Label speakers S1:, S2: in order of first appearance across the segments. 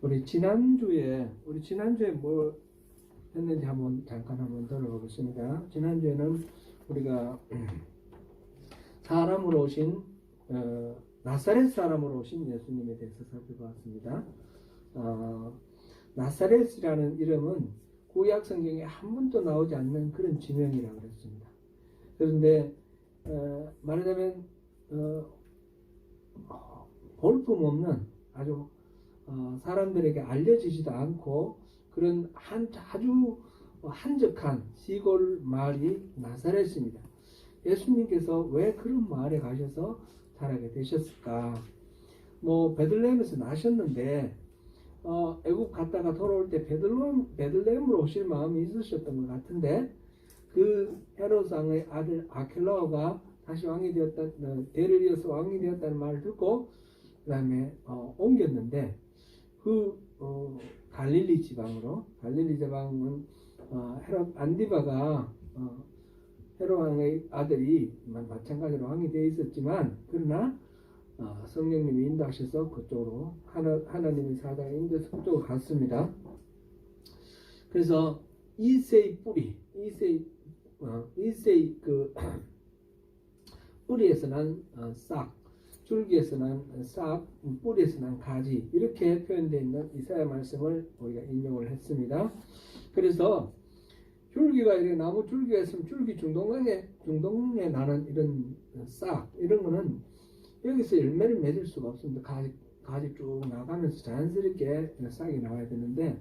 S1: 우리 지난주에 뭘 했는지 잠깐 한번 들어보겠습니다. 지난주에는 우리가 사람으로 오신 나사렛 사람으로 오신 예수님에 대해서 살펴봤습니다. 나사렛이라는 이름은 구약 성경에 한 번도 나오지 않는 그런 지명이라고 그랬습니다. 그런데 말하자면 볼품없는 아주 사람들에게 알려지지도 않고 그런 아주 한적한 시골 마을이 나사렛입니다. 예수님께서 왜 그런 마을에 가셔서 자라게 되셨을까? 베들레헴에서 나셨는데 애국 갔다가 돌아올 때 베들레헴으로 오실 마음이 있으셨던 것 같은데 그 헤롯 왕의 아들 아켈라오가 다시 왕이 되었다, 대를 이어서 왕이 되었다는 말을 듣고 그 다음에 옮겼는데 갈릴리 지방은 헤롯 안디바가 헤롯 왕의 아들이 마찬가지로 왕이 되어 있었지만 그러나 성령님이 인도하셔서 그쪽으로 하나님의 사자가 인도해서 그쪽으로 갔습니다. 그래서 이세의 뿌리에서 난 싹, 줄기에서 난 싹, 뿌리에서 난 가지, 이렇게 표현되어 있는 이사야 말씀을 우리가 인용을 했습니다. 그래서 줄기가 이렇게 나무 줄기가 있으면 줄기 중동에 나는 이런 싹, 이런 거는 여기서 열매를 맺을 수가 없습니다. 가지 쭉 나가면서 자연스럽게 싹이 나와야 되는데,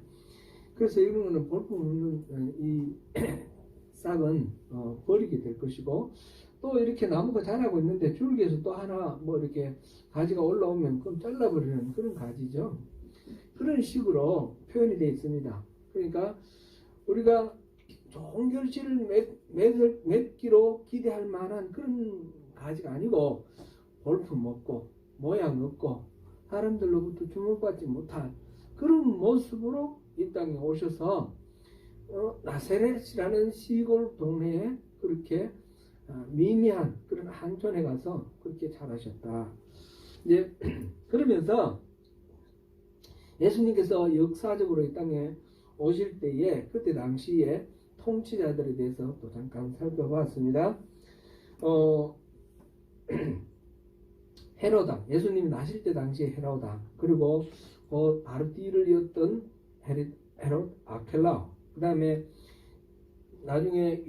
S1: 그래서 이런 거는 볼품없는 이 싹은 버리게 될 것이고, 또 이렇게 나무가 자라고 있는데 줄기에서 또 하나 이렇게 가지가 올라오면 그럼 잘라버리는 그런 가지죠. 그런 식으로 표현이 되어 있습니다. 그러니까 우리가 좋은 결실을 맺기로 기대할 만한 그런 가지가 아니고 볼품 없고 모양 없고 사람들로부터 주목받지 못한 그런 모습으로 이 땅에 오셔서 나사렛이라는 시골 동네에 그렇게 미미한 그런 한촌에 가서 그렇게 자라셨다. 이제 그러면서 예수님께서 역사적으로 이 땅에 오실 때에 그때 당시에 통치자들에 대해서 또 잠깐 살펴봤습니다. 헤로다, 예수님이 나실 때 당시에 헤로다, 그리고 바로 뒤를 이었던 헤롯 아켈라, 그 다음에 나중에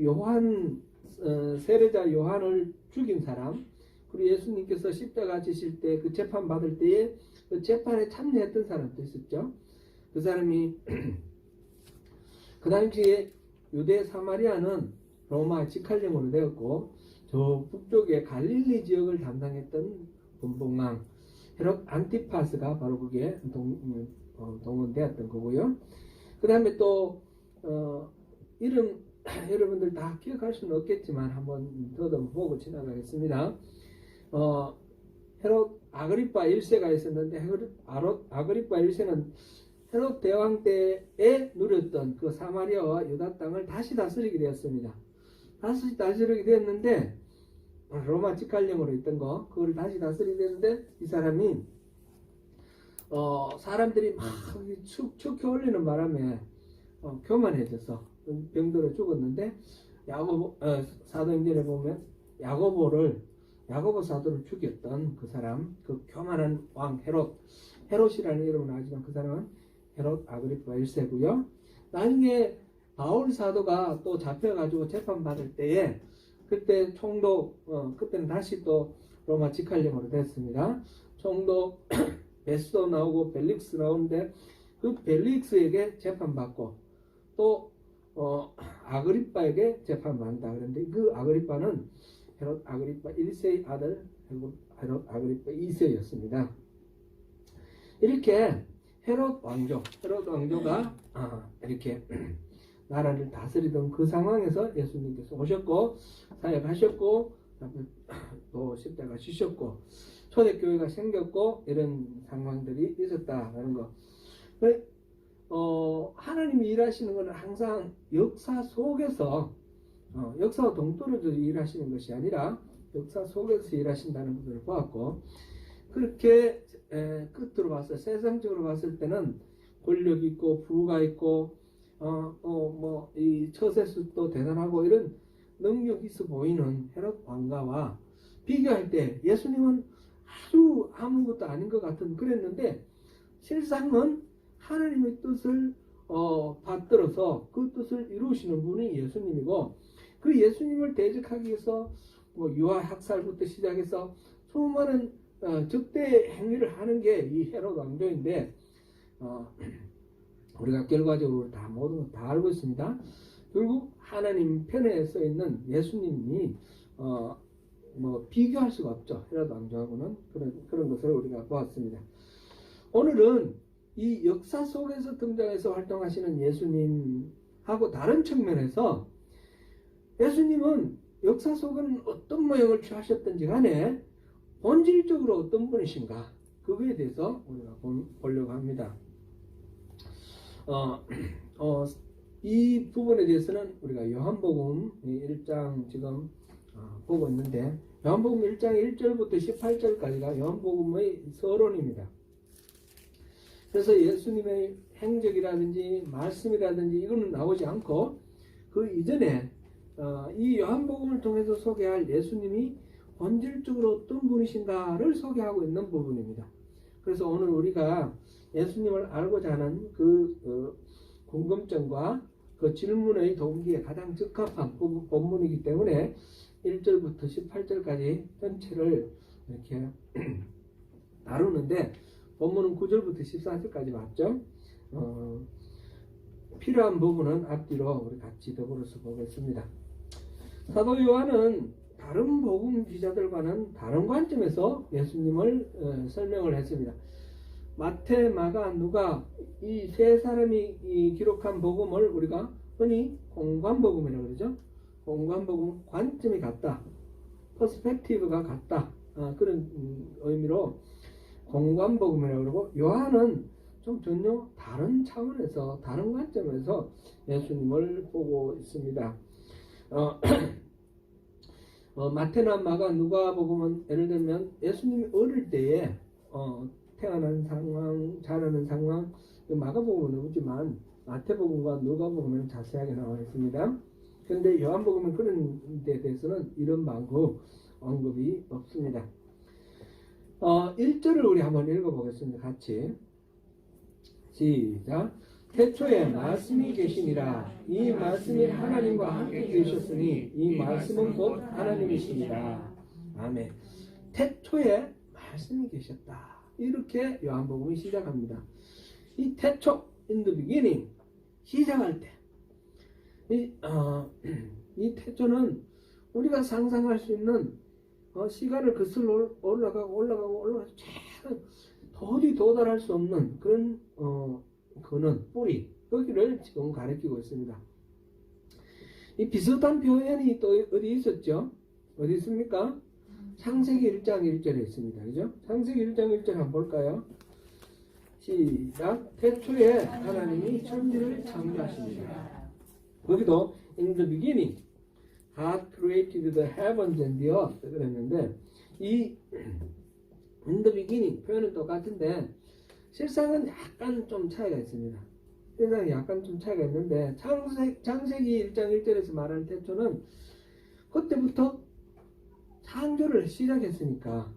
S1: 세례자 요한을 죽인 사람, 그리고 예수님께서 십자가 지실 때 그 재판 받을 때에 그 재판에 참여했던 사람도 있었죠. 그 사람이 그 당시에 유대 사마리아는 로마 직할령으로 되었고 저 북쪽에 갈릴리 지역을 담당했던 분봉왕 헤롯 안티파스가 바로 그게 동원되었던 거고요. 그 다음에 또 이름 여러분들 다 기억할 수는 없겠지만 한번 더듬보고 지나가겠습니다. 헤롯 아그리파 1세가 있었는데 아그리파 1세는 헤롯 대왕 때에 누렸던 그 사마리아와 유다 땅을 다시 다스리게 되었습니다. 다시 다스리게 되었는데 로마 직할령으로 있던 그거를 다시 다스리게 되었는데 이 사람이 사람들이 막 축켜 올리는 바람에 교만해져서 병들어 죽었는데 사도행전에 보면 야고보 사도를 죽였던 그 사람, 그 교만한 왕 헤롯이라는 이름은 나지만 그 사람은 헤롯 아그리파 1세고요. 나중에 바울 사도가 또 잡혀가지고 재판받을 때에 그때 총독, 그때는 다시 또 로마 직할령으로 됐습니다. 총독 베스도 나오고 벨릭스 나오는데 그 벨릭스에게 재판받고 또 아그리파에게 재판받는다. 그런데 그 아그리파는 헤롯 아그리파 1세의 아들 헤롯 아그리파 2세였습니다. 이렇게 헤롯 왕조가 이렇게 나라를 다스리던 그 상황에서 예수님께서 오셨고 사역하셨고 또 십자가 지셨고 초대교회가 생겼고 이런 상황들이 있었다라는 거. 하나님이 일하시는 것은 항상 역사 속에서 역사와 동떨어져 일하시는 것이 아니라 역사 속에서 일하신다는 것을 보았고, 그렇게 끝으로 봤을 세상적으로 봤을 때는 권력 있고 부가 있고 이 처세술도 대단하고 이런 능력 있어 보이는 헤롯 왕가와 비교할 때 예수님은 아주 아무것도 아닌 것 같은 그랬는데 실상은 하나님의 뜻을 받들어서 그 뜻을 이루시는 분이 예수님이고 그 예수님을 대적하기 위해서 유아 학살부터 시작해서 수많은 적대 행위를 하는 게 이 헤롯 왕조인데 우리가 결과적으로 다 모든 걸 다 알고 있습니다. 결국 하나님 편에 서 있는 예수님이 비교할 수가 없죠. 헤롯 왕조하고는 그런 것을 우리가 보았습니다. 오늘은 이 역사 속에서 등장해서 활동하시는 예수님하고 다른 측면에서 예수님은 역사 속은 어떤 모형을 취하셨든지 간에 본질적으로 어떤 분이신가 그거에 대해서 우리가 보려고 합니다. 이 부분에 대해서는 우리가 요한복음 1장 지금 보고 있는데 요한복음 1장 1절부터 18절까지가 요한복음의 서론입니다. 그래서 예수님의 행적이라든지 말씀이라든지 이거는 나오지 않고 그 이전에 이 요한복음을 통해서 소개할 예수님이 본질적으로 어떤 분이신가를 소개하고 있는 부분입니다. 그래서 오늘 우리가 예수님을 알고자 하는 그 궁금증과 그 질문의 동기에 가장 적합한 본문이기 때문에 1절부터 18절까지 전체를 이렇게 다루는데 본문은 9절부터 14절까지 맞죠? 필요한 부분은 앞뒤로 우리 같이 더불어서 보겠습니다. 사도 요한은 다른 복음 기자들과는 다른 관점에서 예수님을 설명을 했습니다. 마태, 마가, 누가 이 세 사람이 기록한 복음을 우리가 흔히 공관복음이라고 그러죠. 공관복음 관점이 같다. 퍼스펙티브가 같다. 그런 의미로 공관복음이라고 그러고 요한은 좀 전혀 다른 차원에서 다른 관점에서 예수님을 보고 있습니다. 마태나 마가, 누가복음은 예를 들면 예수님이 어릴 때에 태어난 상황, 자라는 상황, 마가복음은 없지만 마태복음과 누가복음은 자세하게 나와 있습니다. 그런데 요한복음은 그런 데 대해서는 이런 방구 언급이 없습니다. 1절을 우리 한번 읽어보겠습니다. 같이 시작. 태초에 말씀이 계시니라. 이 말씀이 하나님과 함께 계셨으니 이 말씀은 곧 하나님이십니다. 아멘. 태초에 말씀이 계셨다. 이렇게 요한복음이 시작합니다. 이 태초, in the beginning, 시작할 때 이 태초는 우리가 상상할 수 있는 시간을 거슬러 올라가고 도저히 도달할 수 없는 그런 그는 뿌리 거기를 지금 가리키고 있습니다. 이 비슷한 표현이 또 어디 있었죠? 어디 있습니까? 창세기 1장 1절에 있습니다. 그죠? 창세기 1장 1절 한번 볼까요? 시작. 태초에 하나님이 천지를 창조하십니다. 거기도 in the beginning God created the heavens and the earth 그랬는데 이 in the beginning 표현은 똑같은데 실상은 약간 좀 차이가 있습니다. 실상이 약간 좀 차이가 있는데 창세기 1장 1절에서 말하는 태초는 그때부터 창조를 시작했으니까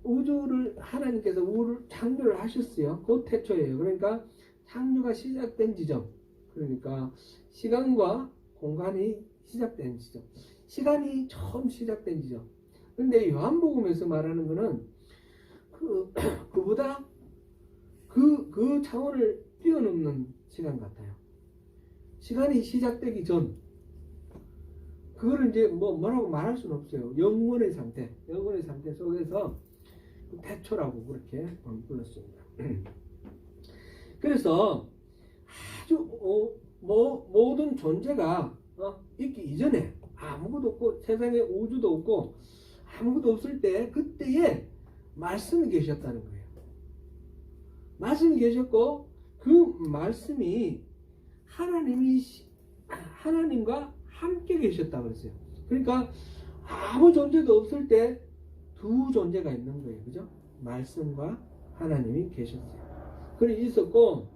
S1: 우주를 하나님께서 우주를 창조를 하셨어요. 그 태초예요. 그러니까 창조가 시작된 지점, 그러니까 시간과 공간이 시작된 지점, 시간이 처음 시작된 지점. 근데 요한복음에서 말하는 거는 그보다 그 차원을 뛰어넘는 시간 같아요. 시간이 시작되기 전, 그거를 이제 뭐라고 말할 수는 없어요. 영원의 상태 속에서 태초라고 그렇게 불렀습니다. 그래서 아주 모든 존재가 있기 이전에 아무것도 없고 세상에 우주도 없고 아무것도 없을 때 그때에 말씀이 계셨다는 거예요. 말씀이 계셨고 그 말씀이 하나님과 함께 계셨다고 그랬어요. 그러니까 아무 존재도 없을 때 두 존재가 있는 거예요. 그죠? 말씀과 하나님이 계셨어요. 그래 있었고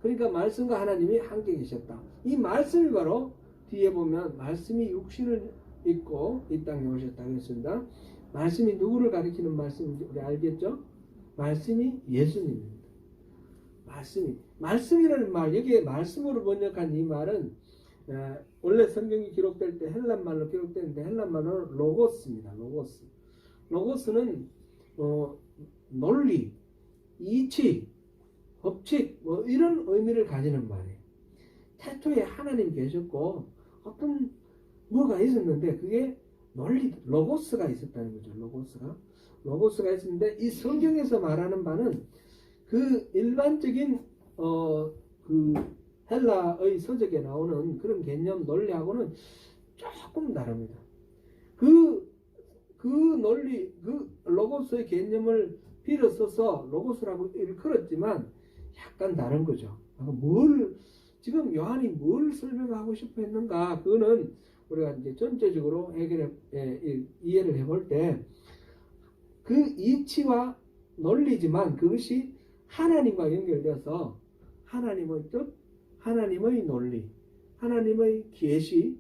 S1: 그러니까 말씀과 하나님이 함께 계셨다. 이 말씀이 바로 뒤에 보면 말씀이 육신을 입고 이 땅에 오셨다 그랬습니다. 말씀이 누구를 가리키는 말씀인지 우리 알겠죠? 말씀이 예수님입니다. 말씀이라는 말, 여기에 말씀으로 번역한 이 말은 원래 성경이 기록될 때 헬란말로 기록되는데 헬란말로는 로고스입니다. 로고스는 논리, 이치, 법칙 뭐 이런 의미를 가지는 말이에요. 태초에 하나님 계셨고 어떤 뭐가 있었는데 그게 논리, 로고스가 있었다는 거죠. 로고스가 있었는데 이 성경에서 말하는 바는 그 일반적인 그 헬라의 서적에 나오는 그런 개념 논리하고는 조금 다릅니다. 그 논리, 그 로고스의 개념을 빌어 써서 로고스라고 일컬었지만 약간 다른 거죠. 지금 요한이 뭘 설명하고 싶어 했는가? 그거는 우리가 이제 전체적으로 이해를 해볼 때 그 이치와 논리지만 그것이 하나님과 연결되어서 하나님의 뜻, 하나님의 논리, 하나님의 계시,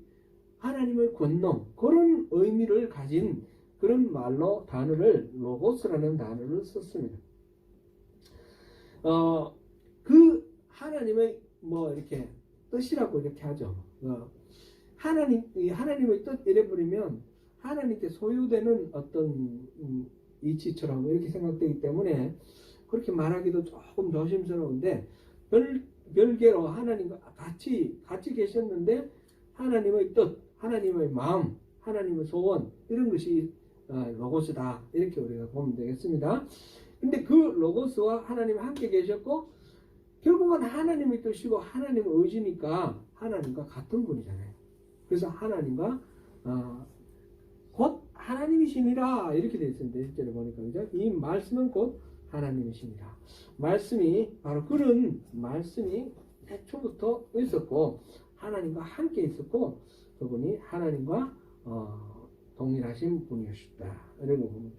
S1: 하나님의 권능 그런 의미를 가진 그런 말로 단어를 로고스라는 단어를 썼습니다. 그 하나님의 뭐 이렇게 뜻이라고 이렇게 하죠. 하나님의 뜻 이래 버리면 하나님께 소유되는 어떤 이치처럼 이렇게 생각되기 때문에 그렇게 말하기도 조금 조심스러운데 별개로 하나님과 같이 계셨는데 하나님의 뜻, 하나님의 마음, 하나님의 소원 이런 것이 로고스다 이렇게 우리가 보면 되겠습니다. 근데 그 로고스와 하나님 함께 계셨고 결국은 하나님의 뜻이고 하나님의 의지니까 하나님과 같은 분이잖아요. 그래서 하나님과 곧 하나님이시니라 이렇게 되어 있습니다. 1절에 보니까 그죠? 이 말씀은 곧 하나님이시니라. 말씀이 바로 그런 말씀이 태초부터 있었고 하나님과 함께 있었고 그분이 하나님과 동일하신 분이셨다 이런 거 봅니다.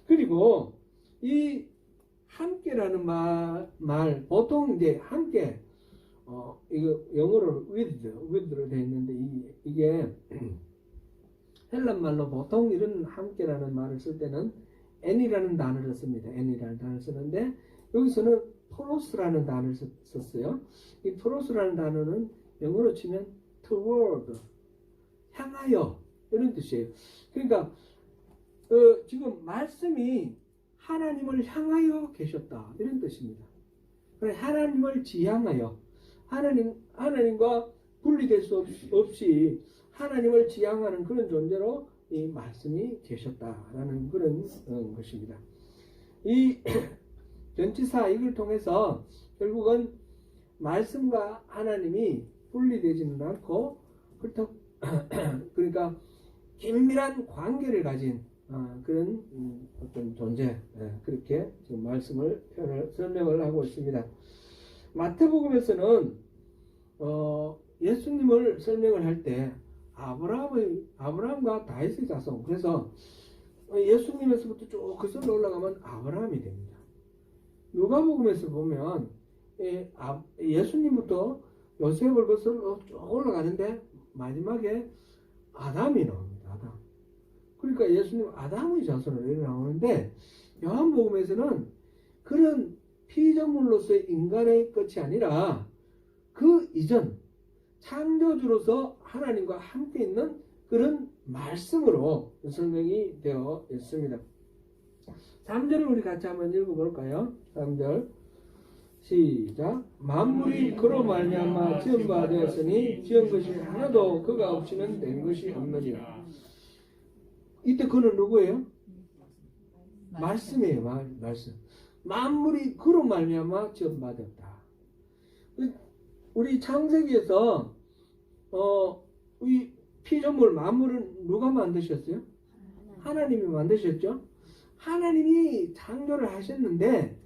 S1: 그리고 이 함께라는 말 보통 이제 함께 이거 영어로 with로 되어 있는데 이게 헬란 말로 보통 이런 함께라는 말을 쓸 때는 n이라는 단어를 씁니다. n이라는 단어를 쓰는데 여기서는 토로스라는 단어를 썼어요. 이 토로스라는 단어는 영어로 치면 toward, 향하여 이런 뜻이에요. 그러니까 지금 말씀이 하나님을 향하여 계셨다 이런 뜻입니다. 하나님을 지향하여 하나님과 분리될 수 없이 하나님을 지향하는 그런 존재로 이 말씀이 계셨다라는 그런 것입니다. 이 전치사 이걸 통해서 결국은 말씀과 하나님이 분리되지는 않고 그렇다고 그러니까 긴밀한 관계를 가진 그런 어떤 존재 그렇게 지금 말씀을 설명을 하고 있습니다. 마태복음에서는 예수님을 설명을 할 때 아브라함과 다윗의 자손 그래서 예수님에서부터 쭉 그슬러 올라가면 아브라함이 됩니다. 누가복음에서 보면 예수님부터 요셉을 거슬러 쭉 올라가는데 마지막에 아담이 나옵니다. 아담. 그러니까 예수님 아담의 자손으로 이렇게 나오는데 요한복음에서는 그런 피조물로서의 인간의 끝이 아니라 그 이전 창조주로서 하나님과 함께 있는 그런 말씀으로 설명이 되어 있습니다. 3절을 우리 같이 한번 읽어볼까요? 3절 시작. 만물이 그로 말미암아 지은 바 되었으니 지은 것이 하나도 그가 없이는 된 것이 없느니라. 이때 그는 누구예요? 말씀이에요. 말씀. 만물이 그로 말미암아 지은 바 되었다. 우리 창세기에서 이 피조물 만물은 누가 만드셨어요? 하나님이 만드셨죠. 하나님이 창조를 하셨는데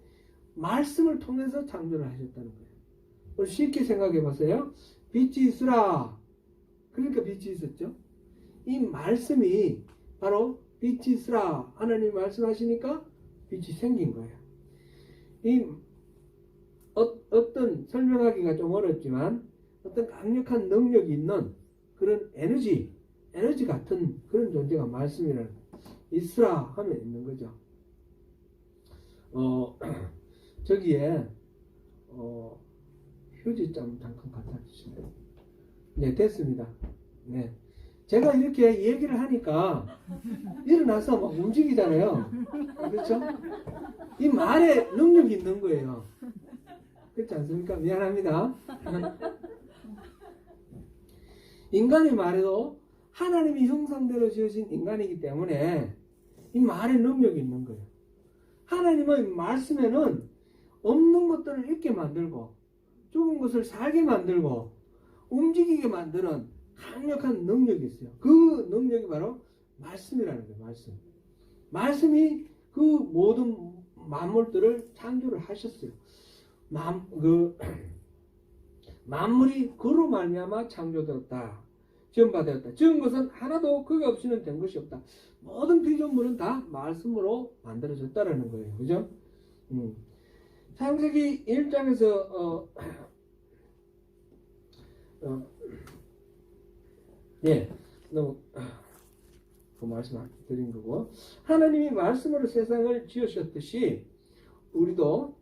S1: 말씀을 통해서 창조를 하셨다는 거예요. 쉽게 생각해 보세요. 빛이 있으라. 그러니까 빛이 있었죠. 이 말씀이 바로 빛이 있으라. 하나님이 말씀하시니까 빛이 생긴 거예요. 이 어떤 설명하기가 좀 어렵지만 어떤 강력한 능력이 있는 그런 에너지 같은 그런 존재가 말씀이라는 있으라 하면 있는 거죠. 저기에 휴지 좀 잠깐 갖다 주시면. 네, 됐습니다. 네. 제가 이렇게 얘기를 하니까 일어나서 막 움직이잖아요. 그렇죠? 이 말에 능력이 있는 거예요. 그렇지 않습니까? 미안합니다. 인간의 말에도 하나님이 형상대로 지어진 인간이기 때문에 이 말에 능력이 있는 거예요. 하나님의 말씀에는 없는 것들을 있게 만들고 죽은 것을 살게 만들고 움직이게 만드는 강력한 능력이 있어요. 그 능력이 바로 말씀이라는 거예요. 말씀이 그 모든 만물들을 창조를 하셨어요. 만물이 그로 말미암아 창조되었다. 지음받았다. 지은 것은 하나도 그게 없이는 된 것이 없다. 모든 피조물은 다 말씀으로 만들어졌다라는 거예요. 그죠? 창세기 1장에서 너무 그 말씀 드린 거고, 하나님이 말씀으로 세상을 지으셨듯이 우리도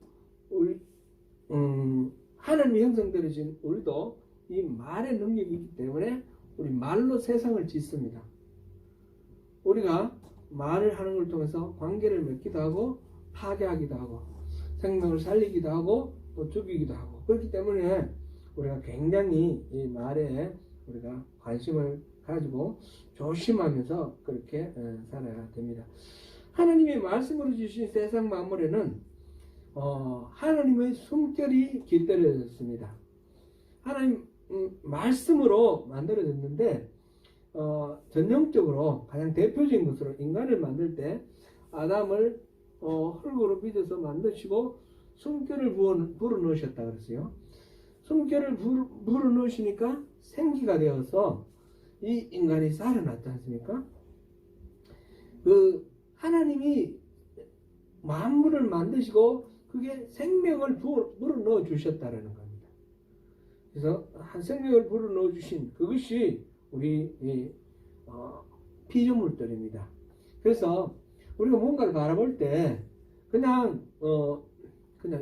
S1: 하나님의 형상대로 지은 우리도 이 말의 능력이 있기 때문에 우리 말로 세상을 짓습니다. 우리가 말을 하는 걸 통해서 관계를 맺기도 하고 파괴하기도 하고 생명을 살리기도 하고 또 죽이기도 하고, 그렇기 때문에 우리가 굉장히 이 말에 우리가 관심을 가지고 조심하면서 그렇게 살아야 됩니다. 하나님이 말씀으로 주신 세상 만물에는 하나님의 숨결이 깃들여졌습니다. 하나님 말씀으로 만들어졌는데 전형적으로 가장 대표적인 것으로 인간을 만들 때 아담을 흙으로 빚어서 만드시고 숨결을 불어 넣으셨다 그랬어요. 숨결을 불어 넣으시니까 생기가 되어서 이 인간이 살아났지 않습니까? 그 하나님이 만물을 만드시고 그게 생명을 불어 넣어 주셨다라는 겁니다. 그래서 한 생명을 불어 넣어 주신 그것이 우리 피조물들입니다. 그래서 우리가 뭔가를 바라볼 때 그냥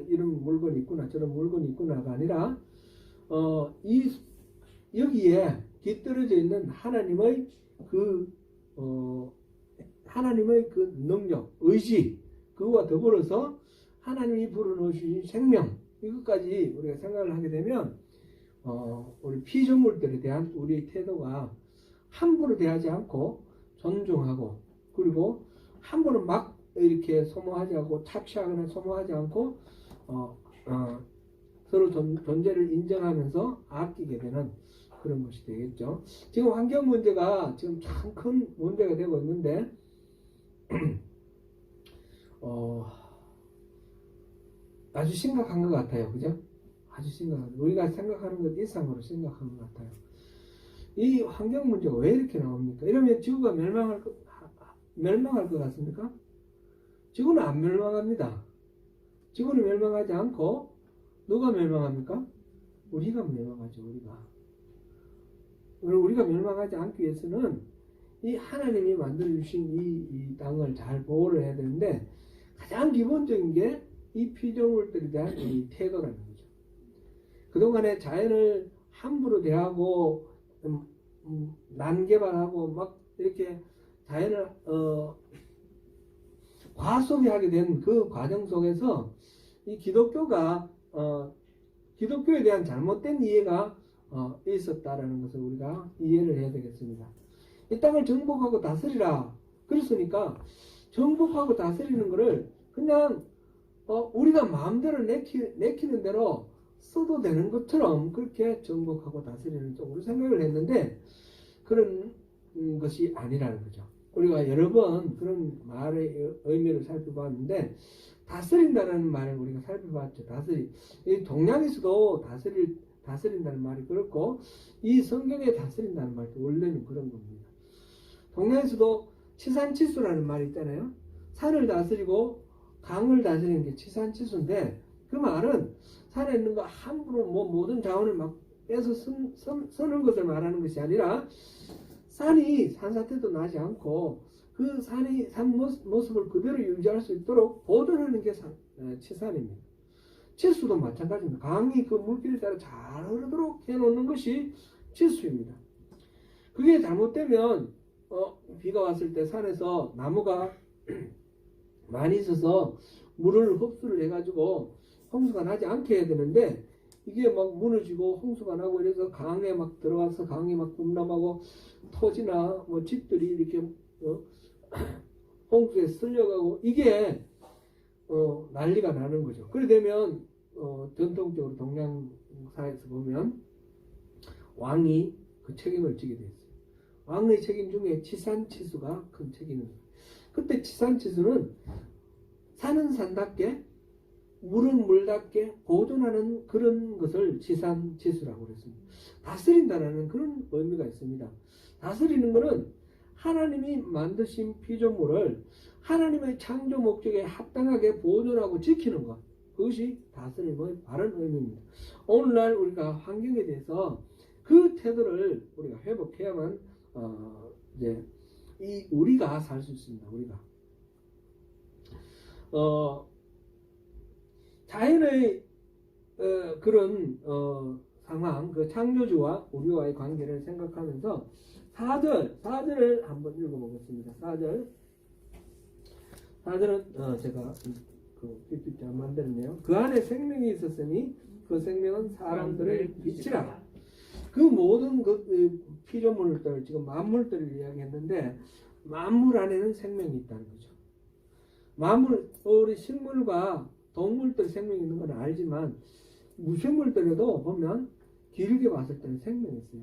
S1: 이런 물건이 있구나 저런 물건이 있구나가 아니라 여기에 깃들어져 있는 하나님의 그 능력, 의지, 그거와 더불어서 하나님이 불어넣으신 생명, 이것까지 우리가 생각을 하게 되면 우리 피조물들에 대한 우리의 태도가 함부로 대하지 않고 존중하고, 그리고 함부로 막 이렇게 소모하지 않고 착취하거나 소모하지 않고 서로 존재를 인정하면서 아끼게 되는 그런 것이 되겠죠. 지금 환경 문제가 지금 참 큰 문제가 되고 있는데 아주 심각한 것 같아요. 그죠? 아주 심각한, 우리가 생각하는 것 이상으로 심각한 것 같아요. 이 환경 문제가 왜 이렇게 나옵니까? 이러면 지구가 멸망할 것 같습니까? 지구는 안 멸망합니다. 지구는 멸망하지 않고 누가 멸망합니까? 우리가 멸망하죠. 우리가 멸망하지 않기 위해서는 이 하나님이 만들어주신 이 땅을 잘 보호를 해야 되는데, 가장 기본적인 게 이 피조물들에 대한 이 태도라는 거죠. 그동안에 자연을 함부로 대하고 난개발하고 막 이렇게 자연을 과소비하게 된 그 과정 속에서 이 기독교가 기독교에 대한 잘못된 이해가 있었다라는 것을 우리가 이해를 해야 되겠습니다. 이 땅을 정복하고 다스리라 그랬으니까 정복하고 다스리는 것을 그냥 우리가 마음대로 내키는 대로 써도 되는 것처럼 그렇게 정복하고 다스리는 쪽으로 생각을 했는데, 그런 것이 아니라는 거죠. 우리가 여러 번 그런 말의 의미를 살펴봤는데, 다스린다는 말을 우리가 살펴봤죠. 이 동양에서도 다스린다는 말이 그렇고, 이 성경에 다스린다는 말도 원래는 그런 겁니다. 동양에서도 치산치수라는 말이 있잖아요. 산을 다스리고 강을 다스리는 게 치산치수인데, 그 말은 산에 있는 거 함부로 모든 자원을 막 빼서 쓰는 것을 말하는 것이 아니라 산이 산사태도 나지 않고 그 산이 산 모습을 그대로 유지할 수 있도록 보존하는 게 치산입니다. 치수도 마찬가지입니다. 강이 그 물길에 따라 잘 흐르도록 해놓는 것이 치수입니다. 그게 잘못되면 비가 왔을 때 산에서 나무가 많이 있어서 물을 흡수를 해가지고 홍수가 나지 않게 해야 되는데 이게 막 무너지고 홍수가 나고 이래서 강에 막 들어가서 강이 막 범람하고 토지나 뭐 집들이 이렇게 홍수에 쓸려가고 이게 난리가 나는 거죠. 그래 되면 전통적으로 동양사에서 보면 왕이 그 책임을 지게 돼 있어요. 왕의 책임 중에 치산치수가 큰 책임입니다. 그때 치산치수는 산은 산답게 물은 물답게 보존하는 그런 것을 치산치수라고 그랬습니다. 다스린다는 그런 의미가 있습니다. 다스리는 것은 하나님이 만드신 피조물을 하나님의 창조 목적에 합당하게 보존하고 지키는 것, 그것이 다스림의 바른 의미입니다. 오늘날 우리가 환경에 대해서 그 태도를 우리가 회복해야만 이제 우리가 살 수 있습니다. 우리가 자연의 그런 상황, 그 창조주와 우리와의 관계를 생각하면서 4절을 한번 읽어보겠습니다. 4절은 제가 그 PPT 안 만들었네요. 그 안에 생명이 있었으니 그 생명은 사람들의 빛이라. 그 모든 그 피조물들, 지금 만물들을 이야기했는데 만물 안에는 생명이 있다는 거죠. 우리 식물과 동물들 생명이 있는 건 알지만 무생물들에도 보면 길게 봤을 때는 생명이 있어요.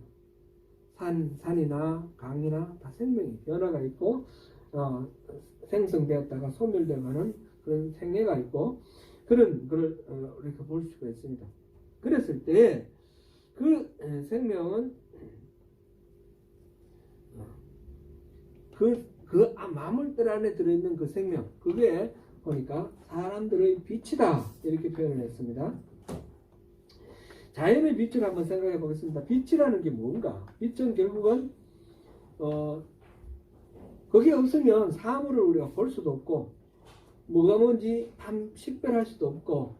S1: 산이나 강이나 다 생명이 변화가 있고 생성되었다가 소멸되어가는 그런 생애가 있고 그런 걸 이렇게 볼 수가 있습니다. 그랬을 때 그 생명은 그 만물들 안에 들어있는 그 생명, 그게 보니까 사람들의 빛이다 이렇게 표현을 했습니다. 자연의 빛을 한번 생각해 보겠습니다. 빛이라는 게 뭔가? 빛은 결국은 그게 없으면 사물을 우리가 볼 수도 없고 뭐가 뭔지 식별할 수도 없고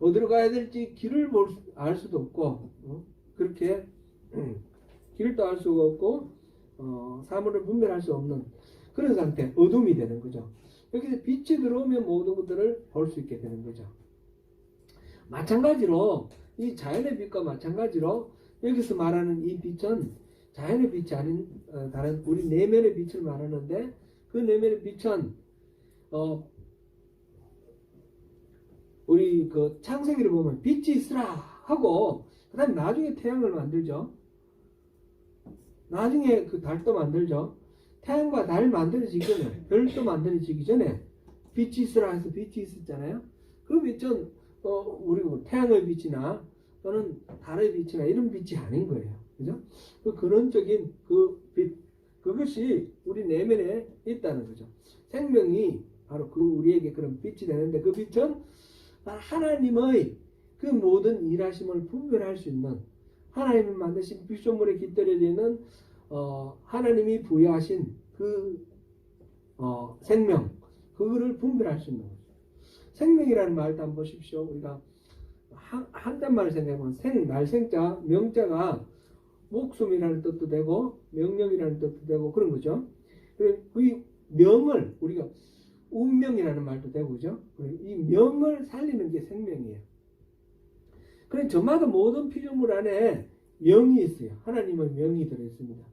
S1: 어디로 가야 될지 길을 알 수도 없고 그렇게 길도 알 수가 없고 사물을 분별할 수 없는 그런 상태, 어둠이 되는 거죠. 여기서 빛이 들어오면 모든 것들을 볼 수 있게 되는 거죠. 마찬가지로 이 자연의 빛과 마찬가지로 여기서 말하는 이 빛은 자연의 빛이 아닌 다른 우리 내면의 빛을 말하는데 그 내면의 빛은 우리 그 창세기를 보면 빛이 있으라 하고 그 다음에 나중에 태양을 만들죠. 나중에 그 달도 만들죠. 태양과 달 만들어지기 전에 별도 만들어지기 전에 빛이 있으라 해서 빛이 있었잖아요. 그 빛은 우리 뭐 태양의 빛이나 또는 달의 빛이나 이런 빛이 아닌 거예요. 그죠? 그 근원적인 그 빛, 그것이 우리 내면에 있다는 거죠. 생명이 바로 그 우리에게 그런 빛이 되는데 그 빛은 하나님의 그 모든 일하심을 분별할 수 있는 하나님이 만드신 피조물에 깃들여져 있는 하나님이 부여하신 그 생명, 그거를 분별할 수 있는 거죠. 생명이라는 말도 한번 보십시오. 우리가 한자말을 생각해보면 날생자, 명자가 목숨이라는 뜻도 되고 명령이라는 뜻도 되고 그런 거죠. 그 명을 우리가 운명이라는 말도 되고 그죠. 이 명을 살리는 게 생명이에요. 그럼 저마다 모든 피조물 안에 명이 있어요. 하나님의 명이 들어있습니다.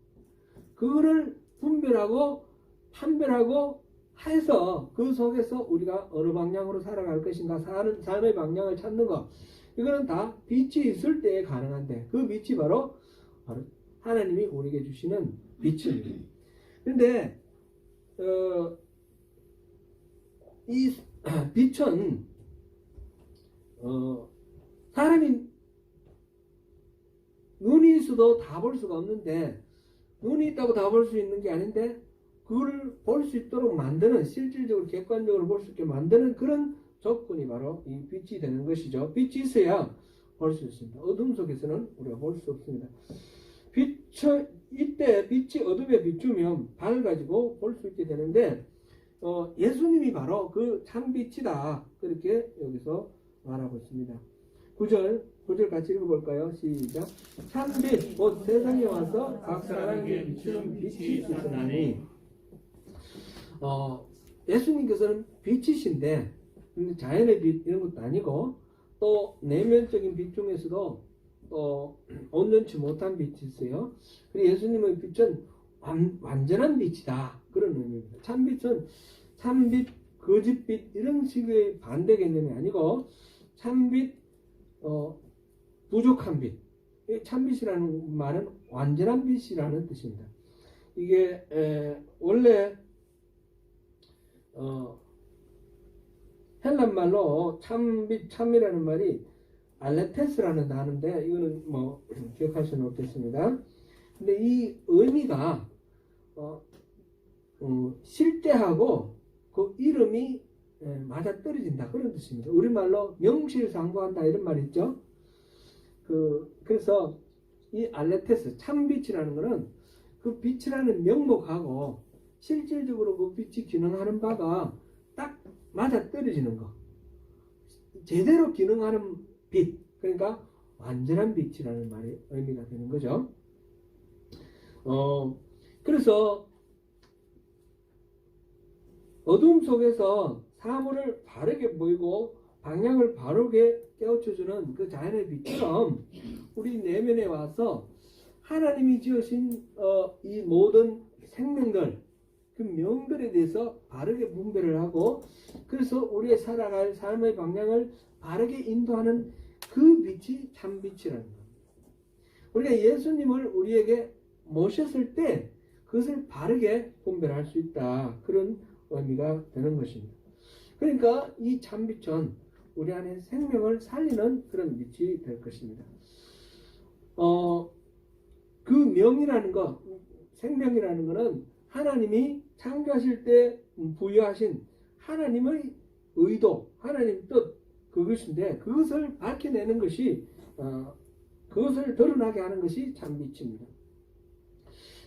S1: 그거를 분별하고 판별하고 해서 그 속에서 우리가 어느 방향으로 살아갈 것인가 삶의 방향을 찾는 것, 이거는 다 빛이 있을 때에 가능한데 그 빛이 바로 하나님이 우리에게 주시는 빛입니다. 그런데 이 빛은 사람이 눈이 있어도 다 볼 수가 없는데 눈이 있다고 다 볼 수 있는 게 아닌데 그걸 볼 수 있도록 만드는 실질적으로 객관적으로 볼 수 있게 만드는 그런 조건이 바로 이 빛이 되는 것이죠. 빛이 있어야 볼 수 있습니다. 어둠 속에서는 우리가 볼 수 없습니다. 이때 빛이 어둠에 비추면 밝아지고 볼 수 있게 되는데 예수님이 바로 그 참빛이다. 그렇게 여기서 말하고 있습니다. 9절 같이 읽어볼까요? 시작. 참빛 곧 세상에 와서 각 사람에게 비추는 빛이 있으나니 예수님께서는 빛이신데 자연의 빛 이런 것도 아니고 또 내면적인 빛 중에서도 또 온전치 못한 빛이 있어요. 그리고 예수님의 빛은 완전한 빛이다. 그런 의미입니다. 참빛은 참빛, 거짓빛 이런 식의 반대 개념이 아니고 참빛, 부족한 빛. 참빛이라는 말은 완전한 빛이라는 뜻입니다. 이게 원래 헬란말로 참빛, 참이라는 말이 알레테스라는 단어인데 이거는 뭐 기억할 수는 없겠습니다. 근데 이 의미가 실제하고 그 이름이 맞아떨어진다 그런 뜻입니다. 우리말로 명실상부한다 이런 말 있죠. 그래서 이 알레테스 참빛이라는 것은 그 빛이라는 명목하고 실질적으로 그 빛이 기능하는 바가 딱 맞아떨어지는 거. 제대로 기능하는 빛. 그러니까 완전한 빛이라는 말이 의미가 되는 거죠. 그래서 어둠 속에서 사물을 바르게 보이고 방향을 바르게 깨우쳐주는 그 자연의 빛처럼 우리 내면에 와서 하나님이 지으신 이 모든 생명들 그 명들에 대해서 바르게 분별을 하고 그래서 우리의 살아갈 삶의 방향을 바르게 인도하는 그 빛이 참빛이라는 겁니다. 우리가 예수님을 우리에게 모셨을 때 그것을 바르게 분별할 수 있다. 그런 의미가 되는 것입니다. 그러니까 이 참빛은 우리 안에 생명을 살리는 그런 빛이 될 것입니다. 그 명이라는 것, 생명이라는 것은 하나님이 창조하실 때 부여하신 하나님의 의도, 하나님 뜻 그것인데 그것을 밝혀내는 것이 그것을 드러나게 하는 것이 참빛입니다.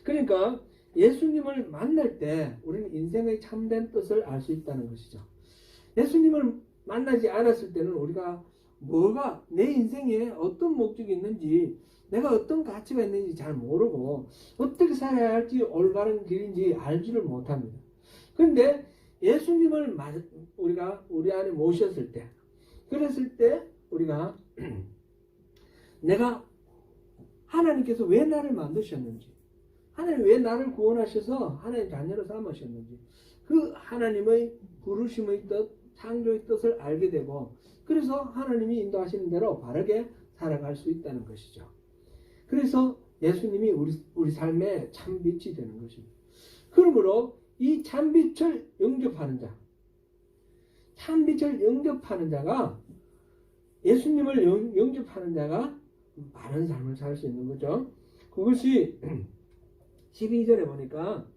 S1: 그러니까 예수님을 만날 때 우리는 인생의 참된 뜻을 알 수 있다는 것이죠. 예수님을 만나지 않았을 때는 우리가 뭐가 내 인생에 어떤 목적이 있는지 내가 어떤 가치가 있는지 잘 모르고 어떻게 살아야 할지 올바른 길인지 알지를 못합니다. 그런데 예수님을 우리가 우리 안에 모셨을 때 그랬을 때 우리가 내가 하나님께서 왜 나를 만드셨는지 하나님 왜 나를 구원하셔서 하나님 자녀로 삼으셨는지 그 하나님의 부르심의 뜻 창조의 뜻을 알게 되고 그래서 하나님이 인도하시는 대로 바르게 살아갈 수 있다는 것이죠. 그래서 예수님이 우리 삶의 참빛이 되는 것입니다. 그러므로 이 참빛을 영접하는 자 참빛을 영접하는 자가 예수님을 영접하는 자가 바른 삶을 살 수 있는 거죠. 그것이 12절에 보니까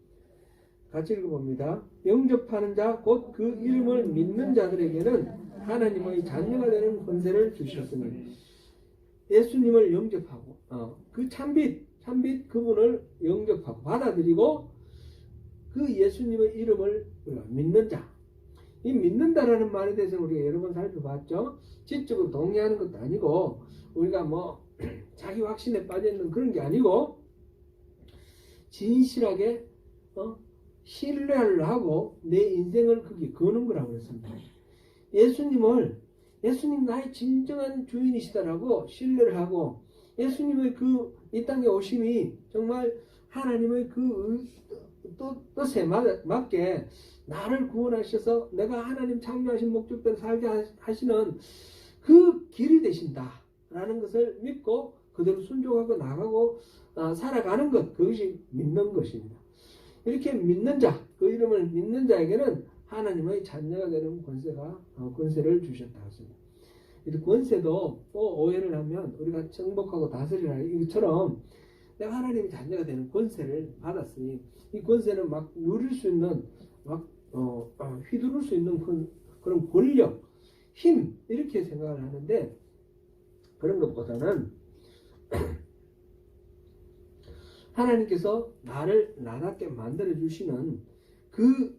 S1: 같이 읽어봅니다. 영접하는 자 곧 그 이름을 믿는 자들에게는 하나님의 자녀가 되는 권세를 주셨으니 예수님을 영접하고 그 참빛 그분을 영접하고 받아들이고 그 예수님의 이름을 우리가 믿는 자. 이 믿는다라는 말에 대해서 우리가 여러 번 살펴봤죠. 지적으로 동의하는 것도 아니고 우리가 뭐 자기 확신에 빠져있는 그런 게 아니고 진실하게 신뢰를 하고 내 인생을 거기에 거는 거라고 그랬습니다. 예수님 나의 진정한 주인이시다라고 신뢰를 하고 예수님의 그 이 땅에 오심이 정말 하나님의 그 뜻에 맞게 나를 구원하셔서 내가 하나님 창조하신 목적대로 살게 하시는 그 길이 되신다라는 것을 믿고 그대로 순종하고 나가고 살아가는 것 그것이 믿는 것입니다. 이렇게 믿는 자, 그 이름을 믿는 자에게는 하나님의 자녀가 되는 권세를 주셨다 하십니다. 이 권세도 또 오해를 하면 우리가 정복하고 다스리라 이것처럼 내가 하나님의 자녀가 되는 권세를 받았으니 이 권세는 막 누릴 수 있는 막 휘두를 수 있는 그런 권력 힘 이렇게 생각을 하는데 그런 것보다는 하나님께서 나를 나답게 만들어 주시는 그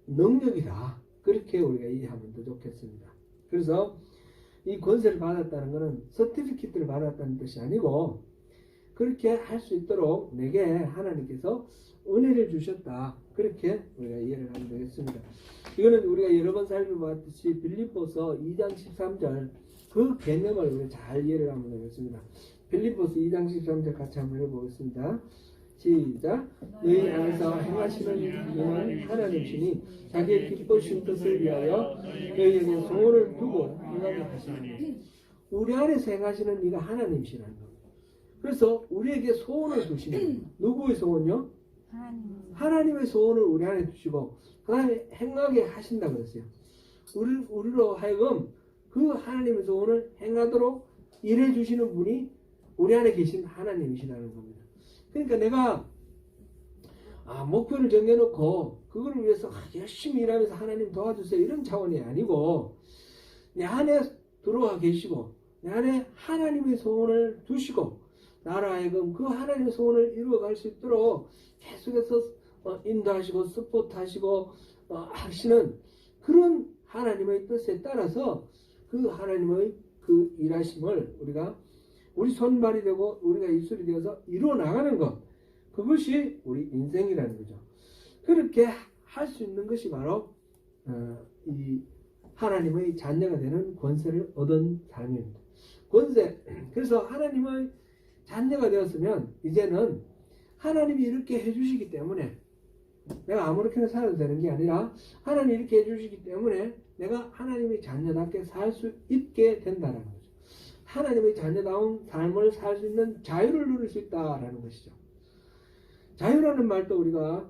S1: 능력이다. 그렇게 우리가 이해하면 더 좋겠습니다. 그래서 이 권세를 받았다는 것은 서티피킷을 받았다는 뜻이 아니고 그렇게 할 수 있도록 내게 하나님께서 은혜를 주셨다. 그렇게 우리가 이해를 하면 되겠습니다. 이거는 우리가 여러 번 살펴봤듯이 빌립보서 2장 13절 그 개념을 우리가 잘 이해를 하면 되겠습니다. 빌립보서 2장 13절 같이 한번 해보겠습니다. 시작. 너희 안에서 행하시는 이는 하나님이시니 자기의 기쁘신 뜻을 위하여 너희에게 소원을 두고 응하게 하시나니 우리 안에서 행하시는 이가 하나님이시라는 겁니다. 그래서 우리에게 소원을 두시는 누구의 소원요? 하나님의 소원을 우리 안에 두시고 그 다음에 행하게 하신다고 그랬어요. 우리로 하여금 그 하나님의 소원을 행하도록 일해 주시는 분이 우리 안에 계신 하나님이시라는 겁니다. 그러니까 내가 목표를 정해놓고 그걸 위해서 열심히 일하면서 하나님 도와주세요 이런 차원이 아니고 내 안에 들어와 계시고 내 안에 하나님의 소원을 두시고 나로 하여금 그 하나님의 소원을 이루어갈 수 있도록 계속해서 인도하시고 서포트하시고 하시는 그런 하나님의 뜻에 따라서 그 하나님의 그 일하심을 우리 손발이 되고 우리가 입술이 되어서 이루어 나가는 것 그것이 우리 인생이라는 거죠. 그렇게 할 수 있는 것이 바로 이 하나님의 자녀가 되는 권세를 얻은 삶입니다. 권세. 그래서 하나님의 자녀가 되었으면 이제는 하나님이 이렇게 해주시기 때문에 내가 아무렇게나 살아도 되는 게 아니라 하나님이 이렇게 해주시기 때문에 내가 하나님의 자녀답게 살 수 있게 된다는 거죠. 하나님의 자녀다운 삶을 살 수 있는 자유를 누릴 수 있다라는 것이죠. 자유라는 말도 우리가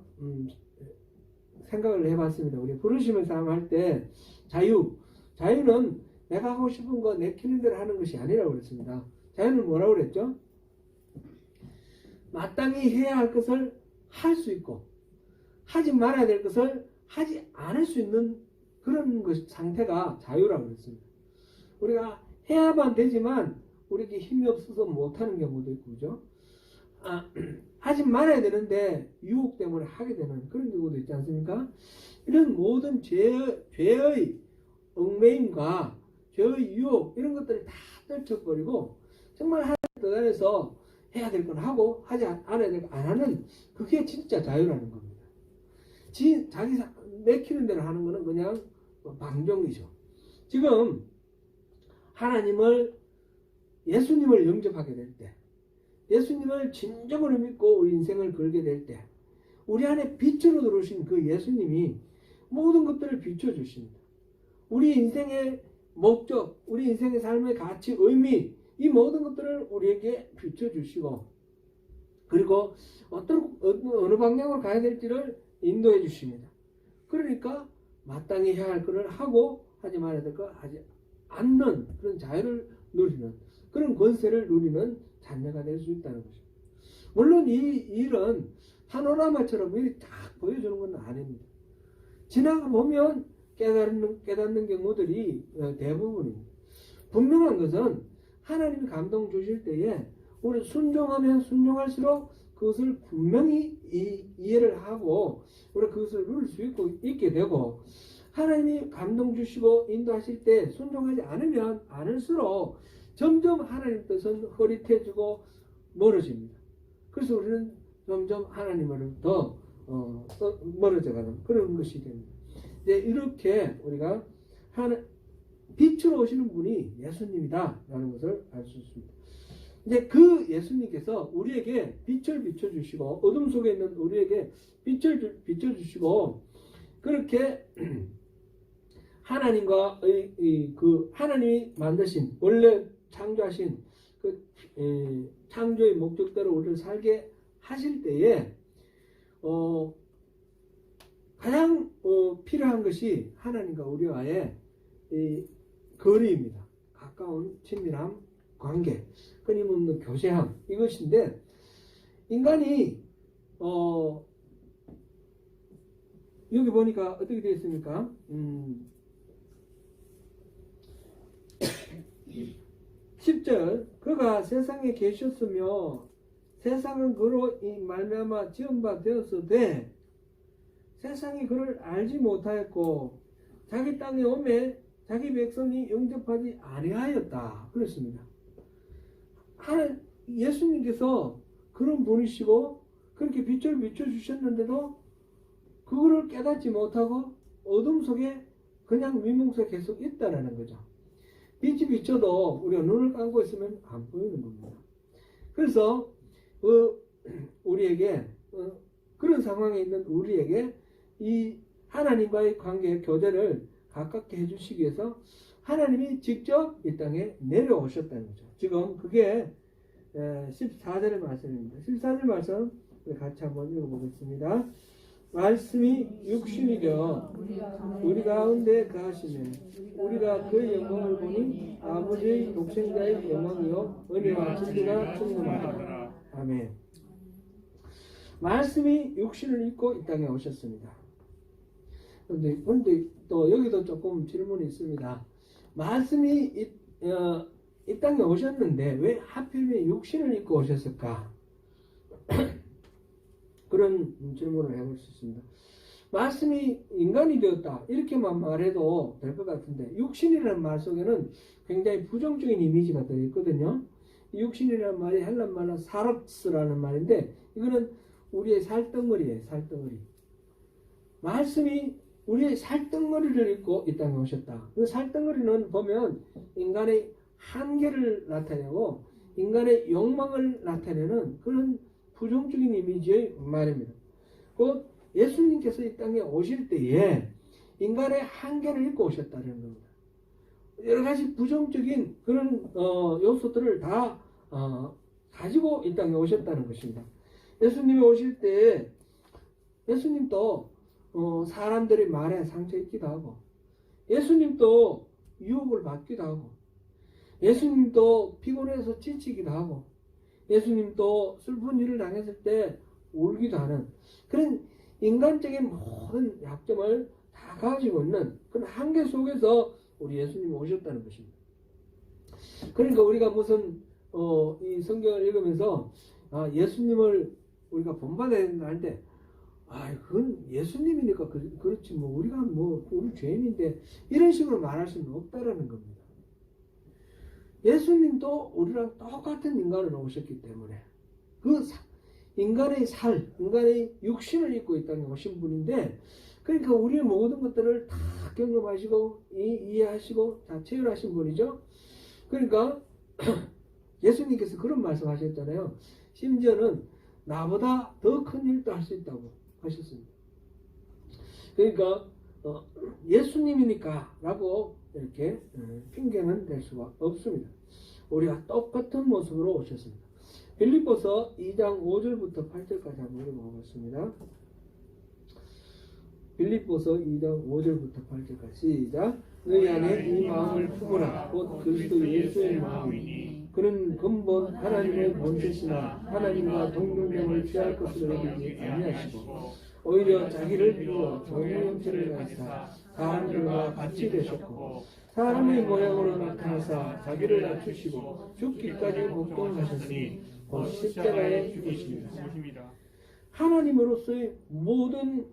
S1: 생각을 해봤습니다. 우리 부르심의 삶 할 때 자유는 내가 하고 싶은 거 내키는 대로 하는 것이 아니라고 그랬습니다. 자유는 뭐라고 그랬죠? 마땅히 해야 할 것을 할 수 있고 하지 말아야 될 것을 하지 않을 수 있는 그런 상태가 자유라고 그랬습니다. 우리가 해야만 되지만 우리에게 힘이 없어서 못하는 경우도 있고 그죠? 하지 말아야 되는데 유혹 때문에 하게 되는 그런 경우도 있지 않습니까? 이런 모든 죄의 얽매임과 죄의 유혹 이런 것들을 다 떨쳐버리고 정말 하나님 뜻 안에서 해야 될 건 하고 하지 않아야 될 건 안 하는 그게 진짜 자유라는 겁니다. 자기 내키는 대로 하는 거는 그냥 방종이죠. 지금 예수님을 영접하게 될 때 예수님을 진정으로 믿고 우리 인생을 걸게 될 때 우리 안에 빛으로 들어오신 그 예수님이 모든 것들을 비춰주십니다. 우리 인생의 목적, 우리 인생의 삶의 가치, 의미 이 모든 것들을 우리에게 비춰주시고 그리고 어느 방향으로 가야 될지를 인도해 주십니다. 그러니까 마땅히 해야 할 것을 하고 하지 말아야 될 것 하지 않는 그런 자유를 누리는 그런 권세를 누리는 자녀가 될 수 있다는 것입니다. 물론 이 일은 파노라마처럼 미리 딱 보여주는 건 아닙니다. 지나가 보면 깨닫는 경우들이 대부분입니다. 분명한 것은 하나님이 감동 주실 때에 우리 순종하면 순종할수록 그것을 분명히 이해를 하고 우리가 그것을 누릴 수 있게 되고 하나님이 감동 주시고 인도하실 때 순종하지 않으면 않을수록 점점 하나님 뜻은 흐릿해지고 멀어집니다. 그래서 우리는 점점 하나님으로부터 멀어져가는 그런 것이 됩니다. 이제 이렇게 우리가 빛으로 오시는 분이 예수님이다라는 것을 알 수 있습니다. 이제 그 예수님께서 우리에게 빛을 비춰주시고 어둠 속에 있는 우리에게 빛을 비춰주시고 그렇게 하나님과의 그 하나님이 만드신 원래 창조하신 그 창조의 목적대로 우리를 살게 하실 때에 가장 필요한 것이 하나님과 우리와의 거리입니다. 가까운 친밀함, 관계, 끊임없는 교제함 이것인데 인간이 여기 보니까 어떻게 되어 있습니까? 10절 그가 세상에 계셨으며 세상은 그로 말미암아 지은 바 되었으되 세상이 그를 알지 못하였고 자기 땅에 오매 자기 백성이 영접하지 아니하였다 그랬습니다. 예수님께서 그런 분이시고 그렇게 빛을 비춰주셨는데도 그거를 깨닫지 못하고 어둠 속에 그냥 미문속에 계속 있다라는 거죠. 빛이 비춰도 우리가 눈을 감고 있으면 안 보이는 겁니다. 그래서 우리에게 그런 상황에 있는 우리에게 이 하나님과의 관계 교제를 가깝게 해주시기 위해서 하나님이 직접 이 땅에 내려오셨다는 거죠. 지금 그게 14절의 말씀입니다. 14절 말씀 같이 한번 읽어보겠습니다. 말씀이 육신이 되어 우리 가운데 거하시매 우리가 그의 영광을 보니 아버지의 독생자의 영광이요 은혜와 진리가 충만하다. 아멘. 말씀이 육신을 입고 이 땅에 오셨습니다. 그런데 또 여기도 조금 질문이 있습니다. 말씀이 이 땅에 오셨는데 왜 하필이면 육신을 입고 오셨을까? 그런 질문을 해볼 수 있습니다. 말씀이 인간이 되었다 이렇게만 말해도 될 것 같은데 육신이라는 말 속에는 굉장히 부정적인 이미지가 들어있거든요. 육신이라는 말이 헬란 말로 사르스라는 말인데 이거는 우리의 살덩어리예요. 살덩어리. 말씀이 우리의 살덩어리를 입고 이 땅에 오셨다. 그 살덩어리는 보면 인간의 한계를 나타내고 인간의 욕망을 나타내는 그런 부정적인 이미지의 말입니다. 곧 예수님께서 이 땅에 오실 때에 인간의 한계를 입고 오셨다는 겁니다. 여러 가지 부정적인 그런 요소들을 다 가지고 이 땅에 오셨다는 것입니다. 예수님이 오실 때 예수님도 사람들의 말에 상처 입기도 하고 예수님도 유혹을 받기도 하고 예수님도 피곤해서 지치기도 하고 예수님도 슬픈 일을 당했을 때 울기도 하는 그런 인간적인 모든 약점을 다 가지고 있는 그런 한계 속에서 우리 예수님이 오셨다는 것입니다. 그러니까 우리가 무슨 이 성경을 읽으면서 예수님을 우리가 본받아야 된다 할 때 그건 예수님이니까 그렇지 뭐 우리가 뭐 우리 죄인인데 이런 식으로 말할 수는 없다라는 겁니다. 예수님도 우리랑 똑같은 인간으로 오셨기 때문에 그 인간의 인간의 육신을 입고 이 땅에 오신 분인데 그러니까 우리의 모든 것들을 다 경험하시고 이해하시고 다 체험하신 분이죠. 그러니까 예수님께서 그런 말씀하셨잖아요. 심지어는 나보다 더 큰 일도 할 수 있다고 하셨습니다. 그러니까 예수님이니까 라고 이렇게 핑계는 될 수가 없습니다. 우리가 똑같은 모습으로 오셨습니다. 빌립보서 2장 5절부터 8절까지 한번 읽어보겠습니다. 빌립보서 2장 5절부터 8절까지 시작. 너희 안에 이 마음을 품으라. 곧 그리스도 예수의 마음이니 그는 근본 하나님의 본체시나 하나님과 동등됨을 취할 것으로 여기지 아니하시고 오히려 자기를 비워 종의 형체를 가지사 사람들과 같이 되셨고 사람의 모양으로 나타나사 자기를 낮추시고 죽기까지 복종하셨으니 곧 십자가에 죽으십니다. 하나님으로서의 모든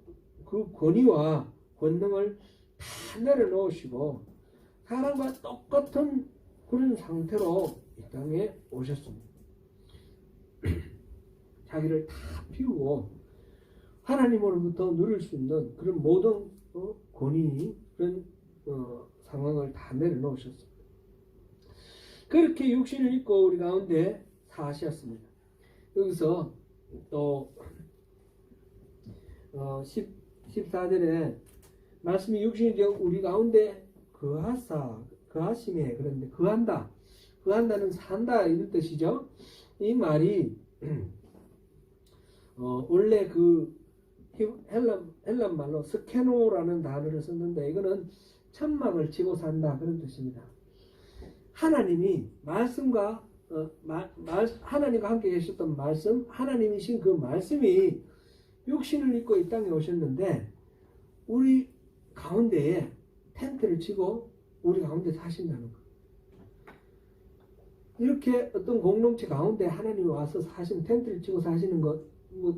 S1: 그 권위와 권능을 다 내려놓으시고 사람과 똑같은 그런 상태로 이 땅에 오셨습니다. 자기를 다 비우고 하나님으로부터 누릴 수 있는 그런 모든 권위 그런 상황을 다 내려놓으셨습니다. 그렇게 육신을 입고 우리 가운데 사셨습니다. 여기서 또 14절에 말씀이 육신이 되어 우리 가운데 거하심에 그런데 거한다는 산다 이런 뜻이죠. 이 말이 원래 그 헬란 말로 스케노라는 단어를 썼는데 이거는 천막을 치고 산다 그런 뜻입니다. 하나님이 말씀과 하나님과 함께 계셨던 말씀, 하나님이신 그 말씀이 육신을 입고 이 땅에 오셨는데 우리 가운데에 텐트를 치고 우리 가운데 사신다는 것. 이렇게 어떤 공동체 가운데 하나님이 와서 사시는 텐트를 치고 사시는 것 뭐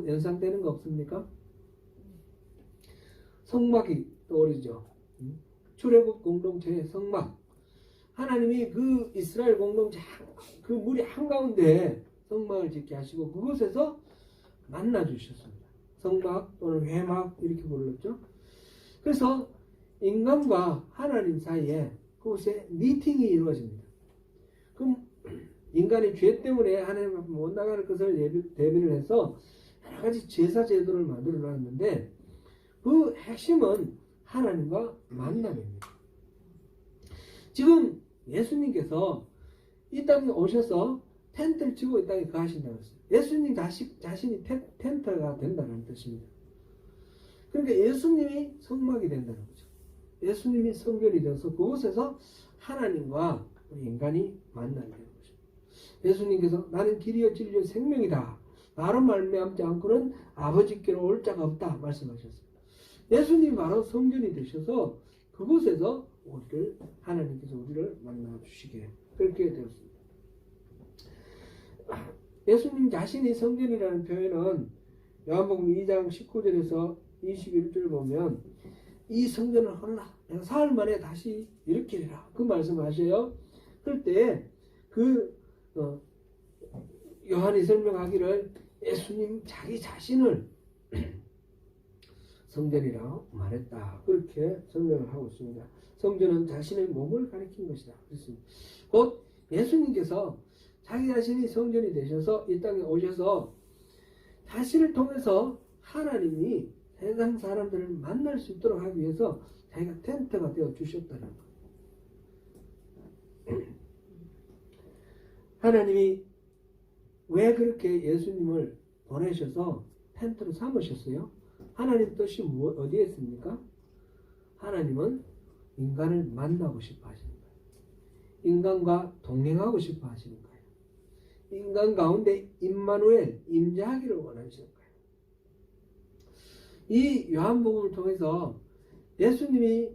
S1: 연상되는 거 없습니까? 성막이 떠오르죠. 출애굽 공동체의 성막. 하나님이 그 이스라엘 공동체 그 무리 한가운데 성막을 짓게 하시고 그곳에서 만나 주셨습니다. 성막 또는 회막 이렇게 불렀죠. 그래서 인간과 하나님 사이에 그곳에 미팅이 이루어집니다. 그럼 인간이 죄 때문에 하나님 앞에 못 나가는 것을 대비를 해서 여러 가지 제사 제도를 만들어 놨는데 그 핵심은 하나님과 만남입니다. 지금 예수님께서 이 땅에 오셔서 텐트를 치고 이 땅에 거하신다고 했어요. 예수님 자신이 텐트가 된다는 뜻입니다. 그러니까 예수님이 성막이 된다는 거죠. 예수님이 성결이 되어서 그곳에서 하나님과 인간이 만나게 되는 거죠. 예수님께서 나는 길이요 진리요 생명이다. 나로 말미암지 않고는 아버지께로 올 자가 없다 말씀하셨어요. 예수님이 바로 성전이 되셔서 그곳에서 하나님께서 우리를 만나 주시게 그렇게 되었습니다. 예수님 자신이 성전이라는 표현은 요한복음 2장 19절에서 21절 보면 이 성전을 헐라 내가 사흘 만에 다시 일으키리라 그 말씀하셔요. 그럴 때 요한이 설명하기를 예수님 자기 자신을 성전이라고 말했다. 그렇게 설명을 하고 있습니다. 성전은 자신의 몸을 가리킨 것이다. 그렇습니다. 곧 예수님께서 자기 자신이 성전이 되셔서 이 땅에 오셔서 자신을 통해서 하나님이 세상 사람들을 만날 수 있도록 하기 위해서 자기가 텐트가 되어 주셨다는 거예요. 하나님이 왜 그렇게 예수님을 보내셔서 텐트로 삼으셨어요? 하나님 뜻이 어디에 있습니까? 하나님은 인간을 만나고 싶어 하시는 거예요. 인간과 동행하고 싶어 하시는 거예요. 인간 가운데 임마누엘, 임재하기를 원하시는 거예요. 이 요한복음을 통해서 예수님이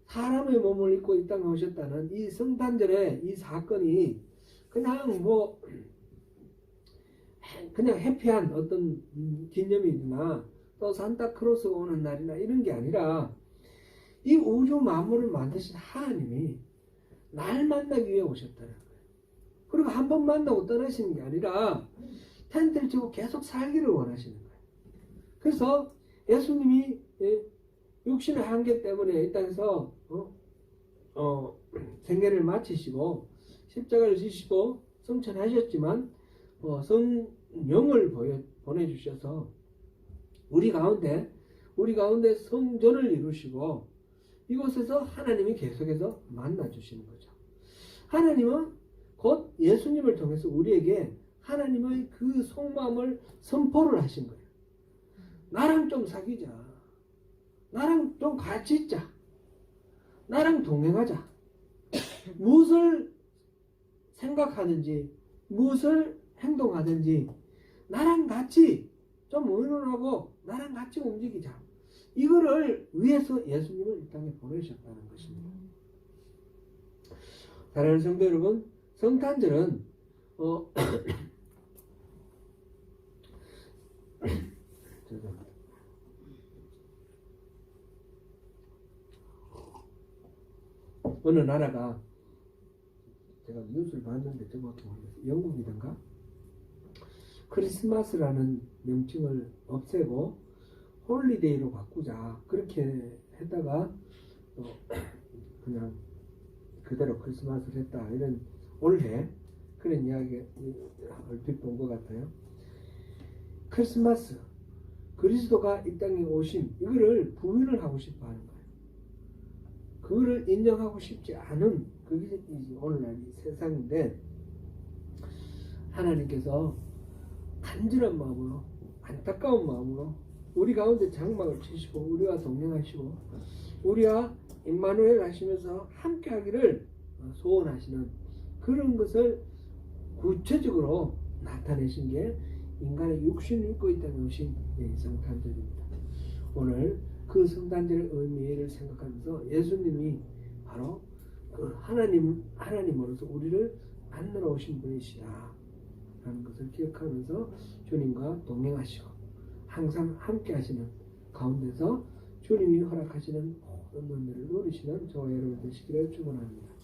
S1: 사람의 몸을 입고 이 땅에 오셨다는 이 성탄절의 이 사건이 그냥 해피한 어떤 기념일이나 또 산타크로스가 오는 날이나 이런 게 아니라 이 우주 만물을 만드신 하나님이 날 만나기 위해 오셨다는 거예요. 그리고 한 번 만나고 떠나시는 게 아니라 텐트를 치고 계속 살기를 원하시는 거예요. 그래서 예수님이 육신의 한계 때문에 이 땅에서 생애를 마치시고 십자가를 지시고 성천하셨지만 성령을 보내주셔서 우리 가운데 성전을 이루시고 이곳에서 하나님이 계속해서 만나주시는 거죠. 하나님은 곧 예수님을 통해서 우리에게 하나님의 그 속마음을 선포를 하신 거예요. 나랑 좀 사귀자. 나랑 좀 같이 있자. 나랑 동행하자. 무엇을 생각하든지 무엇을 행동하든지 나랑 같이 좀 의논하고 나랑 같이 움직이자. 이거를 위해서 예수님을 이 땅에 보내셨다는 것입니다. 사랑하는 성도 여러분, 성탄절은 어느 나라가 제가 뉴스를 봤는데 정확히 모르겠어요. 영국이던가 크리스마스라는 명칭을 없애고 홀리데이로 바꾸자 그렇게 했다가 그냥 그대로 크리스마스를 했다 이런 올해 그런 이야기 얼핏 본 것 같아요. 크리스마스 그리스도가 이 땅에 오신 이거를 부인을 하고 싶어 하는 거예요. 그거를 인정하고 싶지 않은 그게 오늘날 이 세상인데 하나님께서 간절한 마음으로 안타까운 마음으로 우리 가운데 장막을 치시고 우리와 동행하시고 우리와 임마누엘 하시면서 함께 하기를 소원하시는 그런 것을 구체적으로 나타내신 게 인간의 육신을 입고 이 땅에 오신 성탄절입니다. 오늘 그 성탄절의 의미를 생각하면서 예수님이 바로 그 하나님으로서 우리를 만나러 오신 분이시다 라는 것을 기억하면서 주님과 동행하시고 항상 함께 하시는 가운데서 주님이 허락하시는 모든 은혜를 누리시는 저와 여러분 되시기를 축원합니다.